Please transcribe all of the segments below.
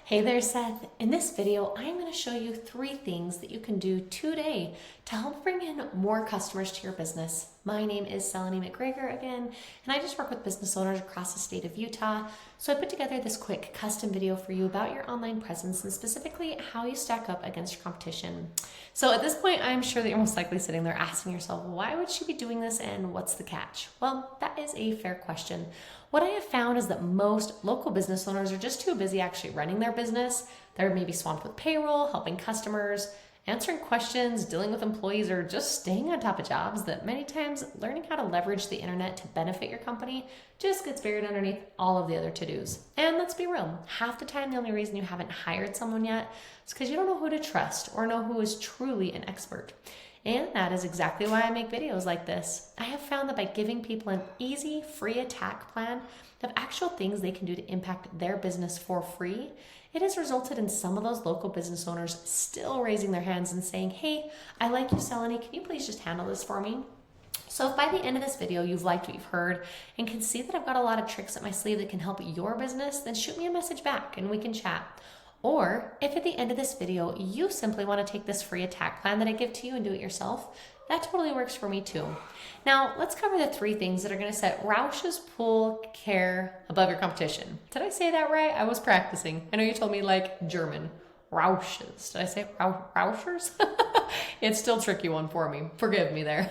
Hey there, Seth. In this video, I'm going to show you 3 things that you can do today to help bring in more customers to your business. My name is Seleni again, and I just work with business owners across the state of Utah. So I put together this quick custom video for you about your online presence and specifically how you stack up against your competition. So at this point, I'm sure that you're most likely sitting there asking yourself, why would she be doing this and what's the catch? Well, that is a fair question. What I have found is that most local business owners are just too busy actually running their business. They're maybe swamped with payroll, helping customers, answering questions, dealing with employees, or just staying on top of jobs that many times learning how to leverage the internet to benefit your company just gets buried underneath all of the other to-dos. And let's be real, half the time the only reason you haven't hired someone yet is because you don't know who to trust or know who is truly an expert. And that is exactly why I make videos like this. I have found that by giving people an easy, free attack plan of actual things they can do to impact their business for free, it has resulted in some of those local business owners still raising their hands and saying, hey, I like you, Seleni, can you please just handle this for me? So if by the end of this video you've liked what you've heard and can see that I've got a lot of tricks up my sleeve that can help your business, then shoot me a message back and we can chat. Or if at the end of this video you simply want to take this free attack plan that I give to you and do it yourself, that totally works for me too. Now let's cover the 3 things that are going to set Rauscher's pool care above your competition. Did I say that right? I was practicing. I know you told me like German. Rausches. Did I say Rauschers? It's still a tricky one for me. Forgive me there.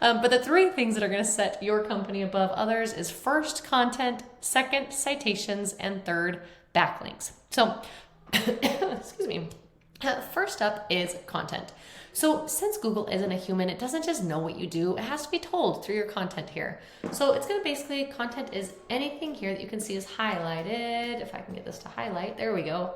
But the 3 things that are going to set your company above others is first, content, second, citations, and third, backlinks. So excuse me. First up is content. So since Google isn't a human, it doesn't just know what you do, it has to be told through your content here. So it's going to basically, content is anything here that you can see is highlighted. If I can get this to highlight, there we go.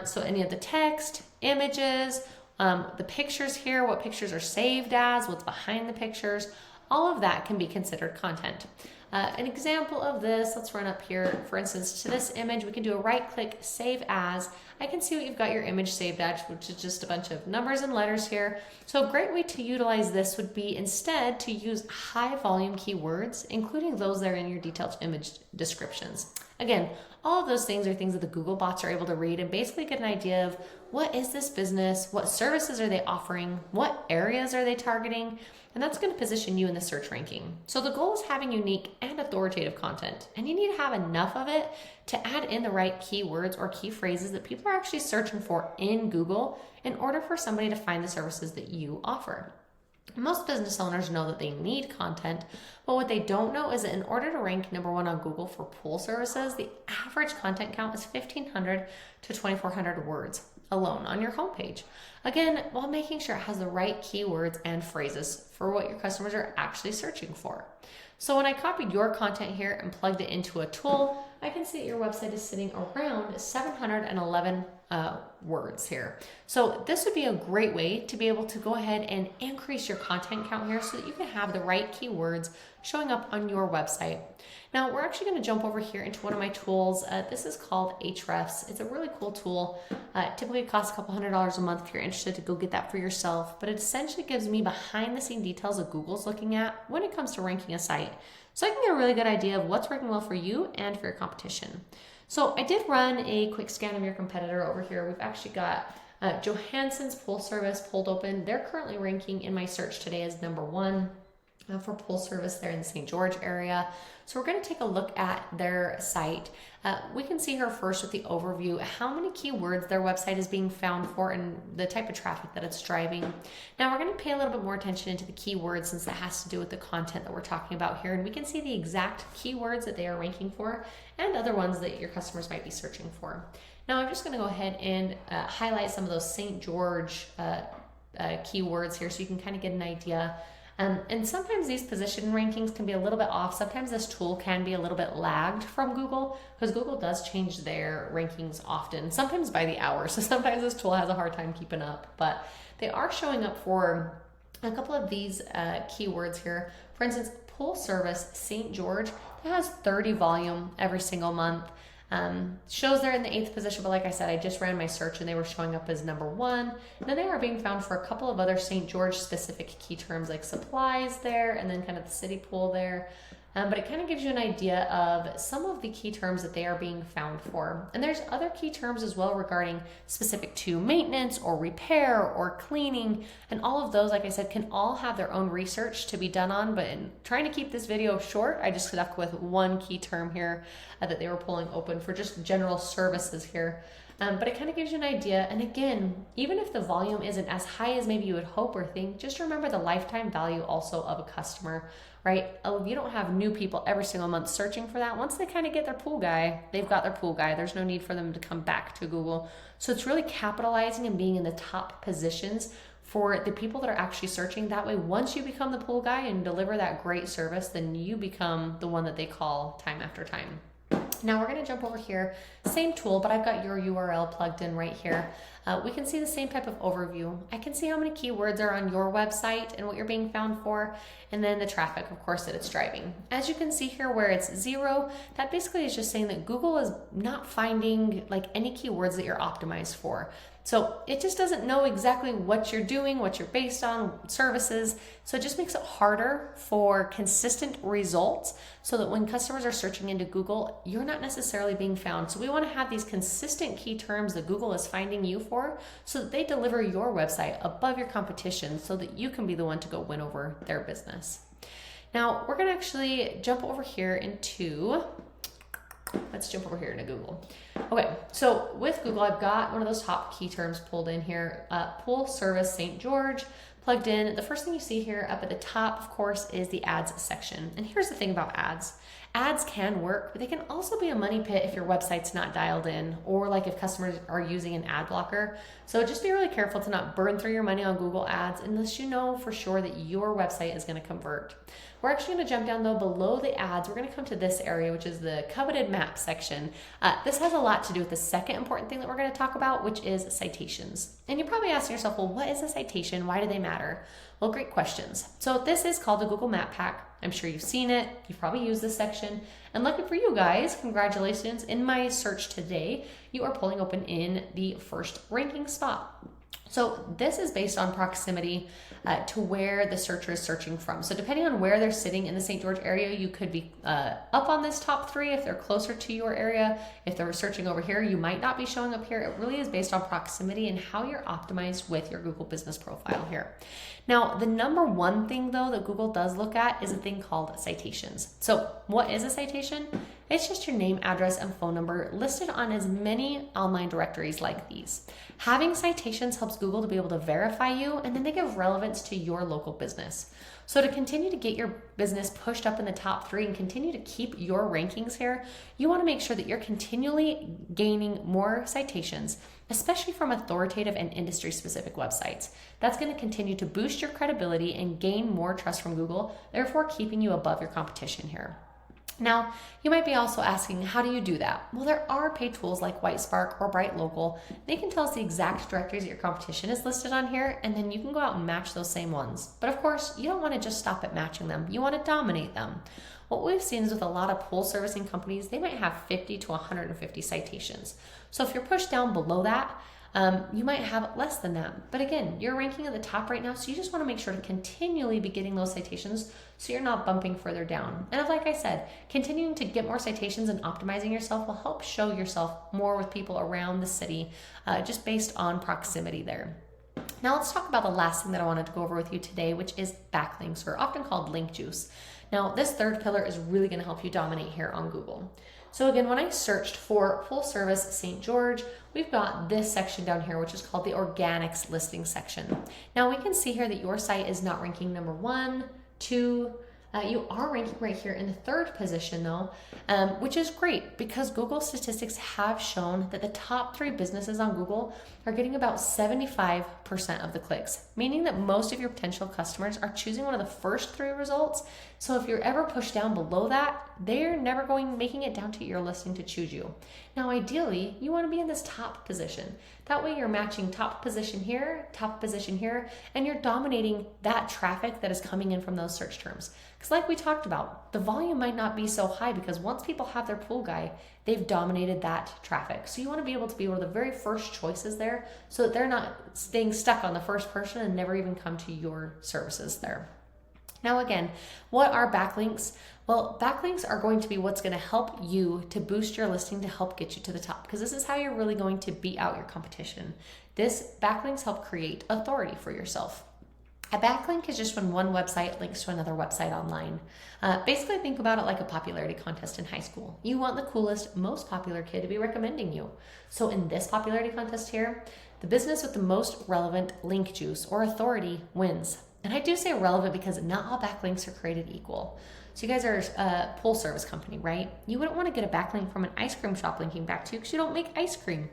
So any of the text, images, the pictures here, what pictures are saved as, what's behind the pictures, all of that can be considered content. An example of this, let's run up here. For instance, to this image, we can do a right click, save as. I can see what you've got your image saved as, which is just a bunch of numbers and letters here. So a great way to utilize this would be instead to use high volume keywords, including those that are in your detailed image descriptions. Again, all of those things are things that the Google bots are able to read and basically get an idea of what is this business, what services are they offering, what areas are they targeting, and that's going to position you in the search ranking. So the goal is having unique and authoritative content, and you need to have enough of it to add in the right keywords or key phrases that people are actually searching for in Google in order for somebody to find the services that you offer. Most business owners know that they need content, but what they don't know is that in order to rank number 1 on Google for pool services, the average content count is 1,500 to 2,400 words alone on your homepage. Again, while making sure it has the right keywords and phrases for what your customers are actually searching for. So when I copied your content here and plugged it into a tool, I can see that your website is sitting around 711 words here. So this would be a great way to be able to go ahead and increase your content count here so that you can have the right keywords showing up on your website. Now we're actually going to jump over here into one of my tools. This is called Ahrefs. It's a really cool tool. It typically costs a couple $100 a month if you're interested to go get that for yourself, but it essentially gives me behind the scene details of Google's looking at when it comes to ranking a site. So I can get a really good idea of what's working well for you and for your competition. So I did run a quick scan of your competitor over here. We've actually got Johansson's Pool Service pulled open. They're currently ranking in my search today as number 1 for pool service there in the St. George area. So we're going to take a look at their site. We can see here first with the overview how many keywords their website is being found for and the type of traffic that it's driving. Now we're going to pay a little bit more attention into the keywords since that has to do with the content that we're talking about here, and we can see the exact keywords that they are ranking for and other ones that your customers might be searching for. Now I'm just going to go ahead and highlight some of those St. George keywords here so you can kind of get an idea. And sometimes these position rankings can be a little bit off. Sometimes this tool can be a little bit lagged from Google because Google does change their rankings often, sometimes by the hour. So sometimes this tool has a hard time keeping up, but they are showing up for a couple of these keywords here. For instance, pool service, St. George, that has 30 volume every single month. Shows they're in the 8th position, but like I said, I just ran my search and they were showing up as number 1. And then they are being found for a couple of other St. George specific key terms like supplies there, and then kind of the city pool there. but it kind of gives you an idea of some of the key terms that they are being found for. And there's other key terms as well regarding specific to maintenance or repair or cleaning, and all of those, like I said, can all have their own research to be done on. But in trying to keep this video short, I just stuck with one key term here that they were pulling open for just general services here. But it kind of gives you an idea. And again, even if the volume isn't as high as maybe you would hope or think, just remember the lifetime value also of a customer, right? You don't have new people every single month searching for that. Once they kind of get their pool guy, they've got their pool guy. There's no need for them to come back to Google. So it's really capitalizing and being in the top positions for the people that are actually searching. That way, once you become the pool guy and deliver that great service, then you become the one that they call time after time. Now we're going to jump over here, same tool, but I've got your URL plugged in right here. We can see the same type of overview. I can see how many keywords are on your website and what you're being found for, and then the traffic, of course, that it's driving. As you can see here where it's 0, that basically is just saying that Google is not finding like any keywords that you're optimized for. So it just doesn't know exactly what you're doing, what you're based on, services. So it just makes it harder for consistent results so that when customers are searching into Google, you're not necessarily being found. So we want to have these consistent key terms that Google is finding you for so that they deliver your website above your competition so that you can be the one to go win over their business. Now we're going to actually jump over here into... Let's jump over here into Google. Okay, so with Google, I've got one of those top key terms pulled in here, pool service St. George, plugged in. The first thing you see here up at the top, of course, is the ads section. And here's the thing about ads. Ads can work, but they can also be a money pit if your website's not dialed in, or like if customers are using an ad blocker. So just be really careful to not burn through your money on Google Ads unless you know for sure that your website is going to convert. We're actually going to jump down though below the ads. We're going to come to this area, which is the coveted map section. This has a lot to do with the second important thing that we're going to talk about, which is citations. And you're probably asking yourself, well, what is a citation? Why do they matter? Well, great questions. So this is called the Google Map Pack. I'm sure you've seen it. You've probably used this section. And lucky for you guys, congratulations. In my search today, you are pulling open in the first ranking spot. So this is based on proximity to where the searcher is searching from. So depending on where they're sitting in the St. George area, you could be up on this top 3 if they're closer to your area. If they're searching over here, you might not be showing up here. It really is based on proximity and how you're optimized with your Google business profile here. Now, the number one thing though that Google does look at is a thing called citations. So what is a citation? It's just your name, address, and phone number listed on as many online directories like these. Having citations helps Google to be able to verify you, and then they give relevance to your local business. So to continue to get your business pushed up in the top 3 and continue to keep your rankings here, you want to make sure that you're continually gaining more citations, especially from authoritative and industry-specific websites. That's going to continue to boost your credibility and gain more trust from Google, therefore keeping you above your competition here. Now, you might be also asking, how do you do that? Well, there are paid tools like WhiteSpark or Bright Local. They can tell us the exact directories that your competition is listed on here, and then you can go out and match those same ones. But of course, you don't want to just stop at matching them. You want to dominate them. What we've seen is with a lot of pool servicing companies, they might have 50 to 150 citations. So if you're pushed down below that, you might have less than that. But again, you're ranking at the top right now, so you just want to make sure to continually be getting those citations so you're not bumping further down. And like I said, continuing to get more citations and optimizing yourself will help show yourself more with people around the city, just based on proximity there. Now let's talk about the last thing that I wanted to go over with you today, which is backlinks, or often called link juice. Now this third pillar is really going to help you dominate here on Google. So again, when I searched for full service St. George, we've got this section down here, which is called the organics listing section. Now we can see here that your site is not ranking number 1, 2, you are ranking right here in the 3rd position though, which is great because Google statistics have shown that the top 3 businesses on Google are getting about 75% of the clicks, meaning that most of your potential customers are choosing one of the first 3 results. So if you're ever pushed down below that, they're never making it down to your listing to choose you. Now, ideally, you want to be in this top position. That way you're matching top position here, and you're dominating that traffic that is coming in from those search terms. Because like we talked about, the volume might not be so high because once people have their pool guy, they've dominated that traffic. So you want to be able to be one of the very first choices there so that they're not staying stuck on the first person and never even come to your services there. Now again, what are backlinks? Well, backlinks are going to be what's going to help you to boost your listing to help get you to the top, because this is how you're really going to beat out your competition. This backlinks help create authority for yourself. A backlink is just when one website links to another website online. Basically, think about it like a popularity contest in high school. You want the coolest, most popular kid to be recommending you. So in this popularity contest here, the business with the most relevant link juice or authority wins. And I do say relevant because not all backlinks are created equal. So you guys are a full service company, right? You wouldn't want to get a backlink from an ice cream shop linking back to you because you don't make ice cream.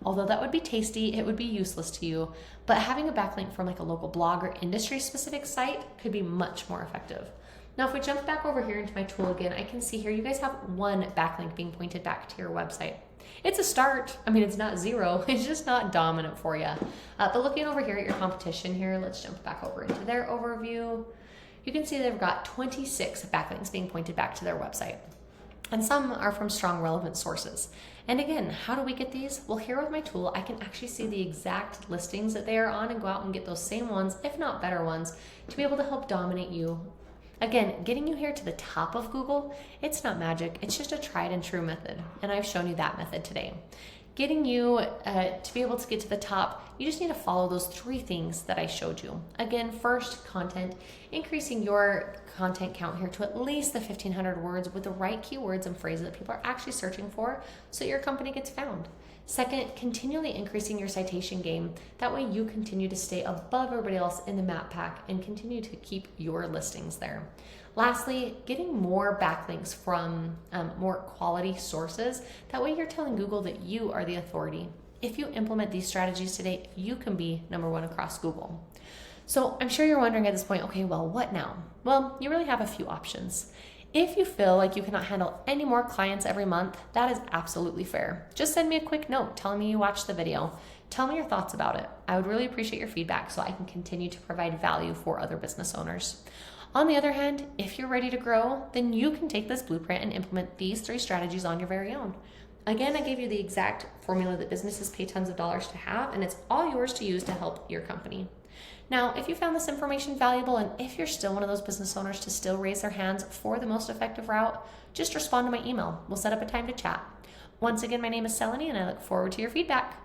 Although that would be tasty, it would be useless to you. But having a backlink from like a local blog or industry specific site could be much more effective. Now, if we jump back over here into my tool again, I can see here you guys have one backlink being pointed back to your website. It's a start. I mean, it's not zero. It's just not dominant for you. But looking over here at your competition here, let's jump back over into their overview. You can see they've got 26 backlinks being pointed back to their website. And some are from strong relevant sources. And again, how do we get these? Well, here with my tool, I can actually see the exact listings that they are on and go out and get those same ones, if not better ones, to be able to help dominate you. Again, getting you here to the top of Google, it's not magic. It's just a tried and true method. And I've shown you that method today. Getting you to be able to get to the top, you just need to follow those 3 things that I showed you. Again, first, content, increasing your content count here to at least the 1,500 words with the right keywords and phrases that people are actually searching for so your company gets found. Second, continually increasing your citation game. That way you continue to stay above everybody else in the map pack and continue to keep your listings there. Lastly, getting more backlinks from more quality sources. That way you're telling Google that you are the authority. If you implement these strategies today, you can be #1 across Google. So I'm sure you're wondering at this point, okay, well, what now? Well, you really have a few options. If you feel like you cannot handle any more clients every month, that is absolutely fair. Just send me a quick note telling me you watched the video. Tell me your thoughts about it. I would really appreciate your feedback so I can continue to provide value for other business owners. On the other hand, if you're ready to grow, then you can take this blueprint and implement these 3 strategies on your very own. Again, I gave you the exact formula that businesses pay tons of dollars to have, and it's all yours to use to help your company. Now, if you found this information valuable, and if you're still one of those business owners to still raise their hands for the most effective route, just respond to my email. We'll set up a time to chat. Once again, my name is Seleni, and I look forward to your feedback.